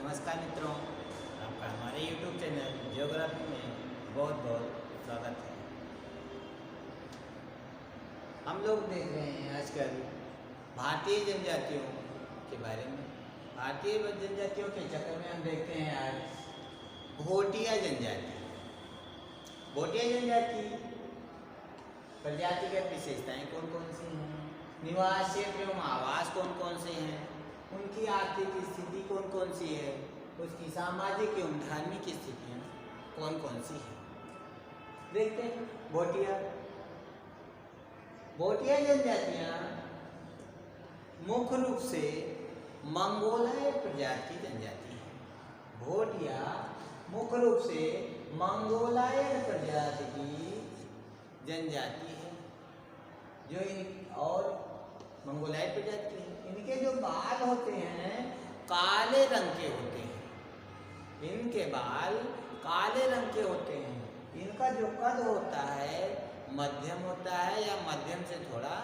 नमस्कार मित्रों, आपका हमारे YouTube चैनल ज्योग्राफी में बहुत बहुत स्वागत है। हम लोग देख रहे हैं आजकल भारतीय जनजातियों के बारे में। भारतीय जनजातियों के चक्कर में हम देखते हैं आज भोटिया जनजाति। भोटिया जनजाति प्रजातिगत विशेषताएं कौन कौन सी हैं, निवास क्षेत्र एवं आवास कौन कौन से हैं, उनकी आर्थिक स्थिति कौन कौन सी है, उसकी सामाजिक एवं धार्मिक स्थितियाँ कौन कौन सी हैं, देखते हैं। भोटिया जनजातियाँ मुख्य रूप से मंगोलाय प्रजाति जनजाति है। भोटिया मुख्य रूप से मंगोलाय प्रजाति की जनजाति है, और मंगोलाय प्रजाति है। इनके जो बाल होते हैं काले रंग के होते हैं। इनके बाल काले रंग के होते हैं। इनका जो कद होता है मध्यम होता है या मध्यम से थोड़ा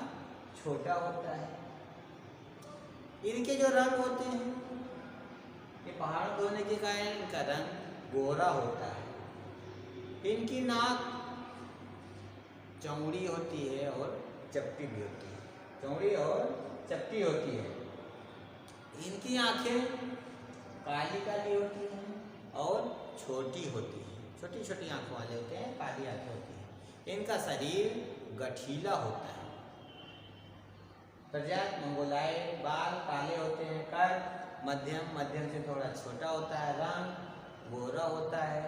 छोटा होता है। इनके जो रंग होते हैं, ये पहाड़ होने के कारण इनका रंग गोरा होता है। इनकी नाक चौड़ी होती है और चपटी भी होती है। चौड़ी और चपटी होती है। इनकी आंखें काली काली होती हैं और छोटी होती हैं। छोटी छोटी आंखों वाले होते हैं, काली आंखें होती हैं। इनका शरीर गठीला होता है। प्रजात मंगोलाय, बाल काले होते हैं, कद मध्यम से थोड़ा छोटा होता है, रंग गोरा होता है,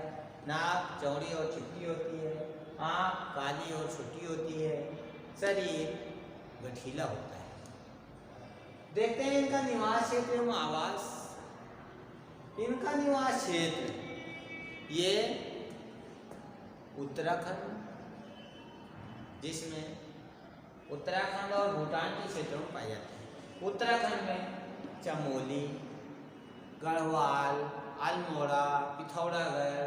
नाक चौड़ी और चिपटी होती है, आँख काली और छोटी होती है, शरीर गठीला होता है। देखते हैं इनका निवास क्षेत्र एवं आवास। इनका निवास क्षेत्र ये उत्तराखंड, जिसमें उत्तराखंड और भूटान के क्षेत्रों में पाए जाते हैं। उत्तराखंड में चमोली, गढ़वाल, अल्मोड़ा, पिथौरागढ़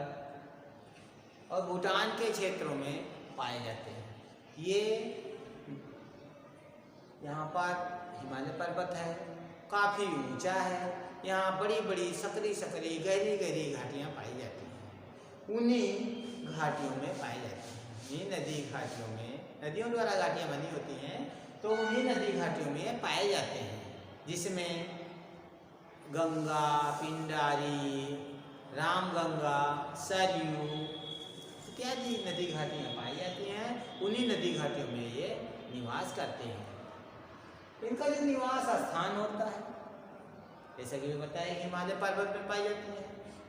और भूटान के क्षेत्रों में पाए जाते हैं। ये यहाँ पर हिमालय पर्वत है, काफ़ी ऊंचा है। यहाँ बड़ी बड़ी सकरी गहरी गहरी घाटियाँ पाई जाती हैं। उन्हीं घाटियों में पाई जाती हैं। ये नदी घाटियों में, नदियों द्वारा घाटियाँ बनी होती हैं, तो उन्हीं नदी घाटियों में पाए जाते हैं, जिसमें गंगा, पिंडारी, रामगंगा, सरयू इत्यादि नदी घाटियाँ पाई जाती हैं। उन्हीं नदी घाटियों में ये निवास करते हैं। इनका जो निवास स्थान होता है, जैसा कि बताया हिमालय पर्वत में पाई जाती है,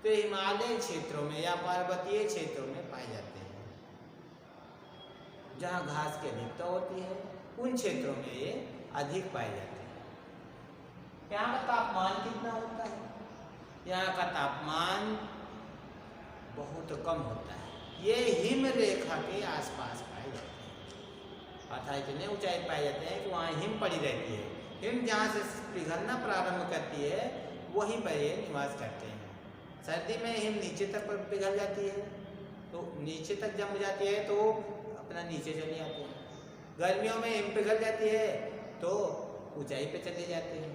तो हिमालय क्षेत्रों में या पर्वतीय क्षेत्रों में पाए जाते हैं। जहाँ घास की अधिकता होती है उन क्षेत्रों में ये अधिक पाए जाते हैं। यहाँ का तापमान कितना होता है? यहाँ का तापमान बहुत कम होता है। ये हिम रेखा के आसपास पाए जाते हैं, अर्थात इतने ऊंचाई पाए जाते हैं कि वहाँ हिम पड़ी रहती है। हिम जहाँ से पिघलना प्रारंभ करती है वहीं पर ये निवास करते हैं। सर्दी में हिम नीचे तक पिघल जाती है, तो नीचे तक जम जाती है तो अपना नीचे चली जाती है। गर्मियों में हिम पिघल जाती है तो ऊंचाई पे चले जाते हैं।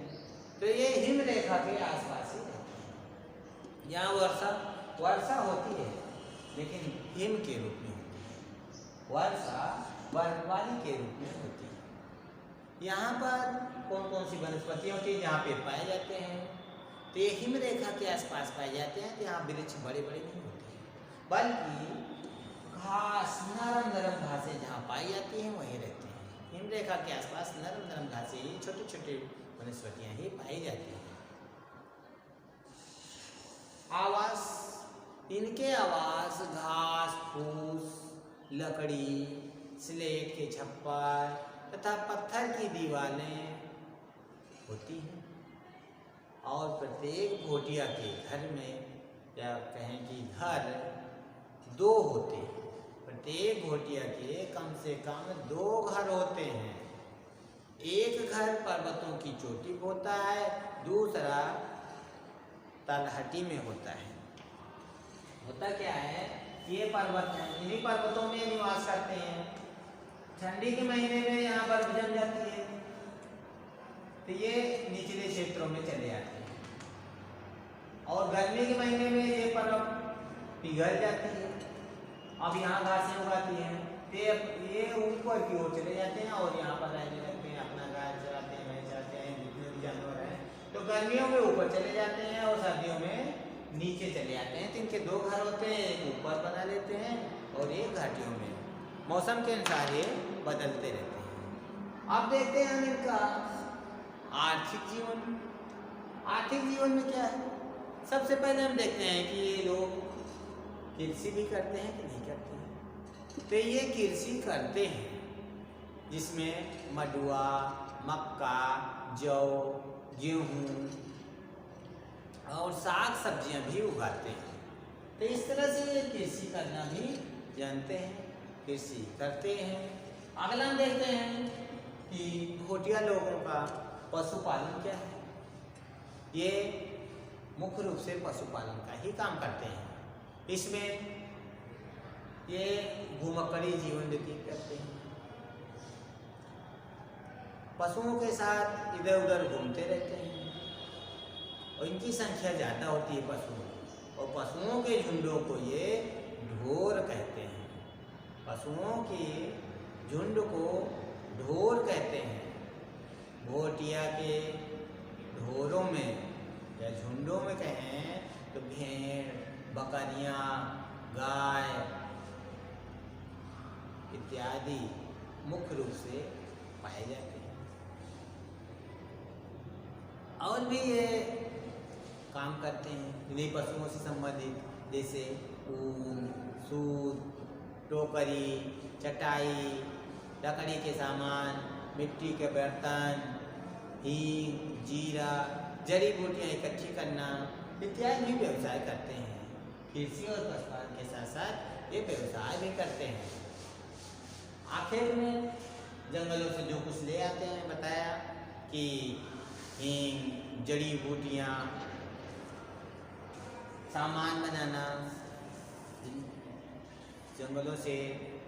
तो ये हिम रेखा के आसपास ही रहते हैं। यहाँ वर्षा होती है, लेकिन हिम के रूप में होती है। वर्षा बर्फबारी के रूप में होती है। यहाँ पर कौन कौन सी वनस्पतियाँ होती हैं जहाँ पे पाए जाते हैं? तो ये हिम रेखा के आसपास पाए जाते हैं। तो यहाँ वृक्ष बड़े बड़े नहीं होते हैं, बल्कि घास, नरम घासें जहाँ पाई जाती हैं वहीं रहते हैं। हिम रेखा के आसपास नरम घासें, छोटे छोटे वनस्पतियाँ ही पाई जाती हैं। आवास, इनके आवास घास फूस, लकड़ी, स्लेट के छप्पर तथा पत्थर की दीवारें होती हैं। और प्रत्येक भोटिया के घर में, या कहें कि घर, दो होते हैं। प्रत्येक भोटिया के कम से कम 2 घर होते हैं। एक घर पर्वतों की चोटी पर होता है, दूसरा तलहटी में होता है। होता क्या है, ये पर्वत हैं, इन्हीं पर्वतों में निवास करते हैं। ठंडी के महीने में यहाँ बर्फ जम जाती है, तो ये निचले क्षेत्रों में चले जाते हैं। और गर्मी के महीने में ये परत पिघल जाती है। अब यहाँ घासें उगाती हैं तो ये ऊपर की ओर चले जाते हैं और यहाँ पर रहने लगते हैं, अपना गाय चराते हैं, भैंस चराते हैं, जितने भी जानवर हैं। तो गर्मियों में ऊपर चले जाते हैं और सर्दियों में नीचे चले जाते हैं। तो इनके दो घर होते हैं, एक ऊपर बना लेते हैं और एक घाटियों में। मौसम के अनुसार ये बदलते रहते हैं। अब देखते हैं हम इनका आर्थिक जीवन। आर्थिक जीवन में क्या है? सबसे पहले हम देखते हैं कि ये लोग कृषि भी करते हैं कि नहीं करते हैं। तो ये कृषि करते हैं, जिसमें मडुआ, मक्का, जौ, गेहूँ और साग सब्जियां भी उगाते हैं। तो इस तरह से ये कृषि करना भी जानते हैं, कृषि करते हैं। अगला हम देखते हैं कि भोटिया लोगों का पशुपालन क्या है। ये मुख्य रूप से पशुपालन का ही काम करते हैं। इसमें ये घुमक्कड़ी जीवन व्यतीत करते हैं, पशुओं के साथ इधर उधर घूमते रहते हैं और इनकी संख्या ज़्यादा होती है पशुओं की। और पशुओं के झुंडों को ये ढोर कहते हैं। पशुओं के झुंड को ढोर कहते हैं। भोटिया के ढोरों में या झुंडों में कहें तो भेड़, बकरियां, गाय इत्यादि मुख्य रूप से पाए जाते हैं। और भी ये काम करते हैं इन्हीं पशुओं से संबंधित, जैसे ऊन, सूत, टोकरी, चटाई, लकड़ी के सामान, मिट्टी के बर्तन, हींग, जीरा, जड़ी बूटियाँ इकट्ठी करना इत्यादि भी व्यवसाय करते हैं। कृषि और पशुपालन के साथ साथ ये व्यवसाय भी करते हैं। आखिर में जंगलों से जो कुछ ले आते हैं, बताया कि हींग, जड़ी बूटियाँ, सामान बनाना, जंगलों से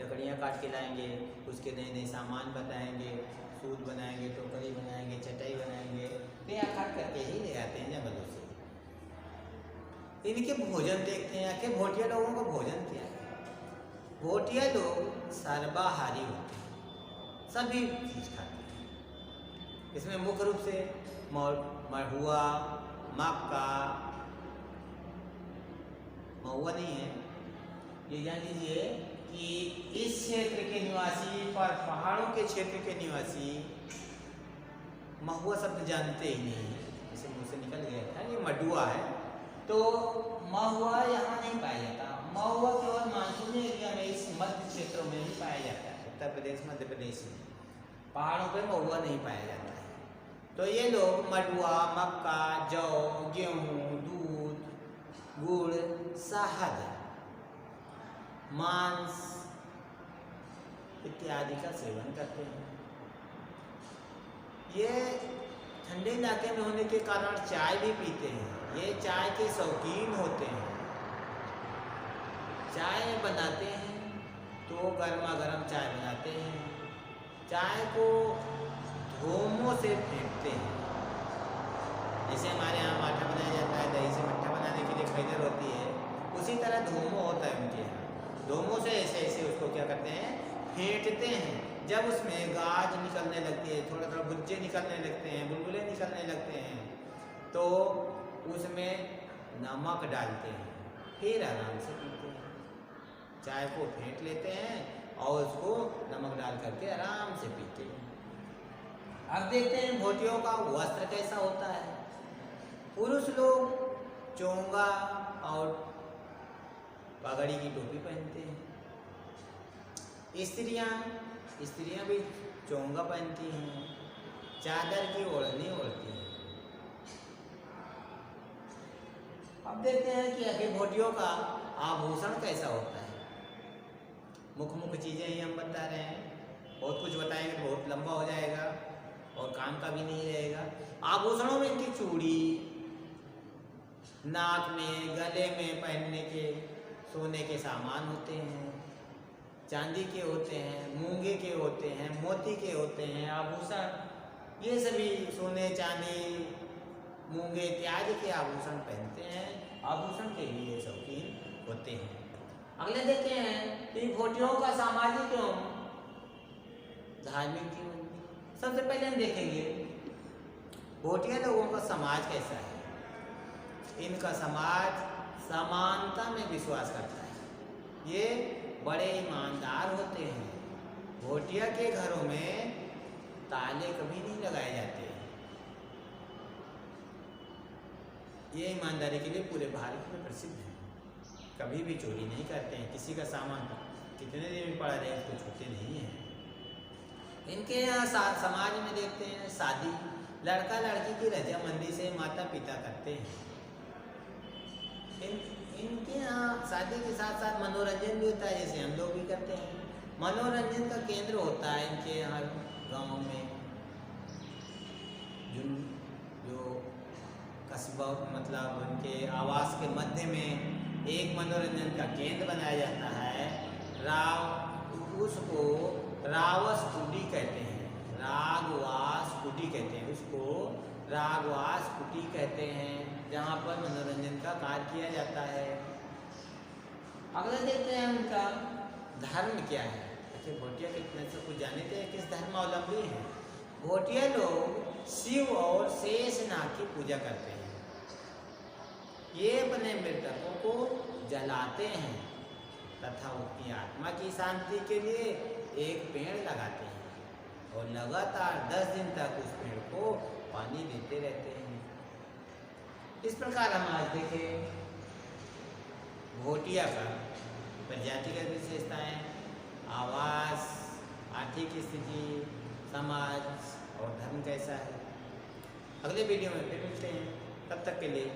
लकड़ियाँ काट के लाएंगे, उसके नए नए सामान बताएंगे, सूत बनाएंगे, टोकरी बनाएंगे, चटाई बनाएंगे। तो यहाँ काट करके ही ले आते हैं जंगलों से। इनके भोजन देखते हैं कि भोटिया लोगों का भोजन क्या है। भोटिया लोग सर्वाहारी होते हैं, सभी चीज खाते हैं। इसमें मुख्य रूप से महुआ, मक्का, महुआ नहीं है, ये जान लीजिए कि इस क्षेत्र के निवासी पर पहाड़ों के क्षेत्र के निवासी महुआ शब्द जानते ही नहीं है, इसे मुँह से निकल गया था। ये मडुआ है, तो महुआ यहाँ नहीं पाया जाता। महुआ केवल मानसूनी एरिया में, इस मध्य क्षेत्रों में ही पाया जाता है। उत्तर प्रदेश, मध्य प्रदेश में पहाड़ों पे महुआ नहीं पाया जाता है। तो ये लोग मडुआ, मक्का, जौ, गेहूँ, दूध, गुड़, शहद, मांस इत्यादि का सेवन करते हैं। ये ठंडे इलाके में होने के कारण चाय भी पीते हैं। ये चाय के शौकीन होते हैं। चाय बनाते हैं तो गर्मा गर्म चाय बनाते हैं। चाय को धोमों से फेंटते हैं। जैसे हमारे यहाँ माठा बनाया जाता है, दही से मट्ठा बनाने के लिए खैदर होती है, उसी तरह धोमो होता है उनके यहाँ। धोमों से ऐसे ऐसे उसको क्या करते हैं, फेंटते हैं। जब उसमें गाज निकलने लगती है, थोड़ा थोड़ा गुज्जे निकलने लगते हैं, बुलबुले निकलने लगते हैं, तो उसमें नमक डालते हैं, फिर आराम से पीते हैं। चाय को फेंट लेते हैं और उसको नमक डाल करके आराम से पीते हैं। अब देखते हैं भोटियों का वस्त्र कैसा होता है। पुरुष लोग चोंगा और पगड़ी की टोपी पहनते हैं। स्त्रियां भी चोंगा पहनती हैं, चादर की ओढ़नी ओढ़ती हैं। अब देखते हैं कि आखिर भोटियों का आभूषण कैसा होता है। मुख्य चीज़ें ही हम बता रहे हैं, बहुत कुछ बताएंगे तो बहुत लंबा हो जाएगा और काम का भी नहीं रहेगा। आभूषणों में इनकी चूड़ी, नाक में, गले में पहनने के सोने के सामान होते हैं, चांदी के होते हैं, मूंगे के होते हैं, मोती के होते हैं। आभूषण ये सभी सोने, चांदी, मूंगे इत्यादि के आभूषण पहनते हैं, आभूषण के लिए शौकीन होते हैं। अगले देखते हैं कि भोटियों का सामाजिक एवं धार्मिक जीवन। सबसे पहले हम देखेंगे भोटिया लोगों का समाज कैसा है। इनका समाज समानता में विश्वास करता है, ये बड़े ईमानदार होते हैं। भोटिया के घरों में ताले कभी नहीं लगाए जाते। ये ईमानदारी के लिए पूरे भारत में प्रसिद्ध है। कभी भी चोरी नहीं करते हैं, किसी का सामान कितने दिन में पड़ा रहे उसको छूते नहीं हैं। इनके यहाँ समाज में देखते हैं शादी लड़का लड़की की रजामंदी से माता पिता करते हैं। इनके यहाँ शादी के साथ साथ मनोरंजन भी होता है, जैसे हम लोग भी करते हैं। मनोरंजन का केंद्र होता है इनके यहाँ गाँव में, जो कस्बा मतलब उनके आवास के मध्य में एक मनोरंजन का केंद्र बनाया जाता है। उसको रावस कुटी कहते हैं, रागवास कुटी कहते हैं, उसको रागवास कुटी कहते हैं, जहाँ पर मनोरंजन का कार्य किया जाता है। अगला देखते हैं उनका धर्म क्या है। अच्छा, भोटिया कितने से कुछ जानते हैं किस धर्मावलंबी हैं। भोटिया लोग शिव और शेषनाग की पूजा करते हैं। ये अपने मृतकों को जलाते हैं तथा उनकी आत्मा की शांति के लिए एक पेड़ लगाते हैं और लगातार 10 दिन तक उस पेड़ को पानी देते रहते हैं। इस प्रकार हम आज देखें भोटिया का प्रजातिगत विशेषताएं, आवास, आर्थिक स्थिति, समाज और धर्म कैसा है। अगले वीडियो में फिर मिलते हैं, तब तक के लिए